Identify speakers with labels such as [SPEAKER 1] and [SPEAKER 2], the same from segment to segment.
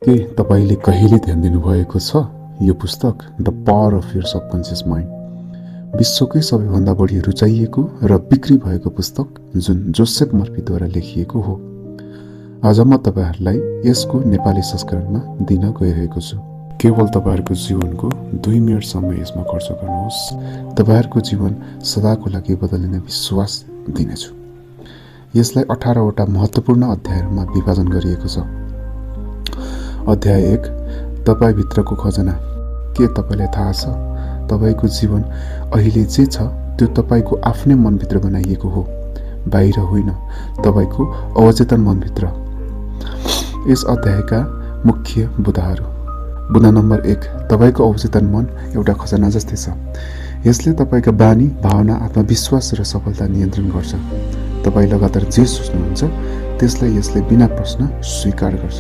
[SPEAKER 1] के तपाईले कहिले ध्यान दिनुभएको छ यो पुस्तक the power of your subconscious mind विश्वकै सबैभन्दा बढी रुचाइएको र बिक्री भएको पुस्तक जुन जोसेफ मर्फीद्वारा लेखिएको हो। आज म तपाईहरुलाई यसको नेपाली संस्करणमा दिन गइरहेको छु। केवल तपाईहरुको जीवनको 2 मिनेटसम्म यसमा खर्च गर्नुहोस्। तपाईहरुको जीवन सदाको लागि बदलिने विश्वास दिनेछु। यसलाई 18 वटा महत्त्वपूर्ण अध्यायहरुमा विभाजन गरिएको छ। अध्याय 1 तपाई भित्रको खजना। के तपाईलाई थाहा छ तपाईको जीवन अहिले जे छ त्यो तपाईको आफ्नै मनभित्र बनाइएको हो, बाहिर होइन, तपाईको अवचेतन मनभित्र। यस अध्यायका मुख्य बुँदाहरू। बुँदा नम्बर 1 तपाईको अवचेतन मन एउटा खजना जस्तै छ। यसले तपाईका बानी, भावना, आत्मविश्वास र सफलता नियन्त्रण गर्छ। तपाई लगातार जे सोच्नुहुन्छ त्यसलाई यसले बिना प्रश्न स्वीकार गर्छ।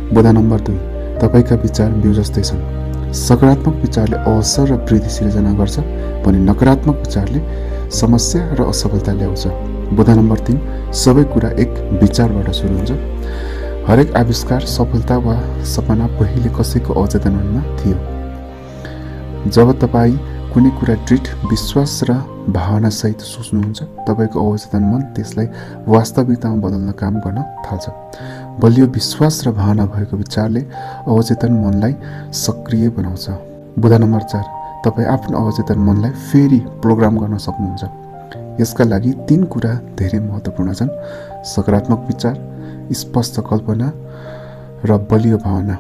[SPEAKER 1] बुँदा नम्बर 2 तपाईका विचार बिउ जस्तै छन्। सकारात्मक विचारले अवसर र वृद्धि सिर्जना गर्छ भने नकारात्मक विचारले समस्या र असफलता ल्याउँछ। बुँदा नम्बर 3 सबै कुरा एक विचारबाट सुरु हुन्छ। हरेक आविष्कार, सफलता वा सपना पहिले कसैको अवचेतन मनमा थियो। जब तपाई कुनै कुरा दृढ विश्वास र भावना सहित सोच्नुहुन्छ तपाईको अवचेतन मन त्यसलाई वास्तविकतामा बदल्न काम गर्न थाल्छ। बलियो विश्वास र भावना भएको विचारले अवचेतन मनलाई सक्रिय बनाउँछ। बुँदा नम्बर 4 तपाई आफ्नो अवचेतन मनलाई फेरि प्रोग्राम गर्न सक्नुहुन्छ। यसका लागि 3 कुरा धेरै महत्त्वपूर्ण छन्: सकारात्मक विचार, स्पष्ट कल्पना र बलियो भावना।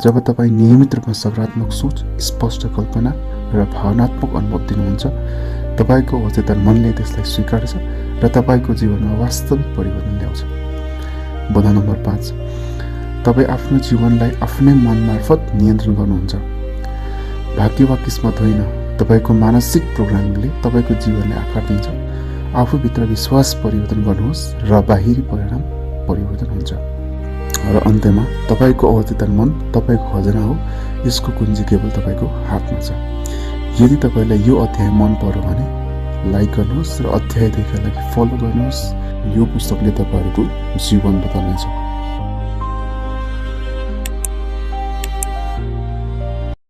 [SPEAKER 1] जब तपाई नियमित रूपमा सकारात्मक सोच, स्पष्ट कल्पना र भावनात्मक अनुभव दिनुहुन्छ तपाईको अवचेतन मनले त्यसलाई स्वीकार्छ र तपाईको जीवनमा वास्तविक परिवर्तन ल्याउँछ। बुँदा नम्बर 5 तपाई आफ्नो जीवनलाई आफ्नै मन मार्फत नियन्त्रण गर्नुहुन्छ। भाग्य वा किस्मत होइन, तपाईको मानसिक प्रोग्रामिङले तपाईको जीवनलाई आकार दिन्छ। आफूभित्र विश्वास परिवर्तन गर्नुहोस् र बाहिरी परिणाम परिवर्तन हुन्छ। र अन्त्यमा तपाईको अवचेतन मन तपाईको खजना हो। यसको कुञ्जी केवल तपाईको हातमा छ। यदि तपाईलाई यो अध्याय मन पर्यो भने लाइक गर्नुहोस् र अध्याय 2 का लागि फलो गर्नुहोस्। यो पुस्तकले तपाईहरुको जीवन बदल्नेछ।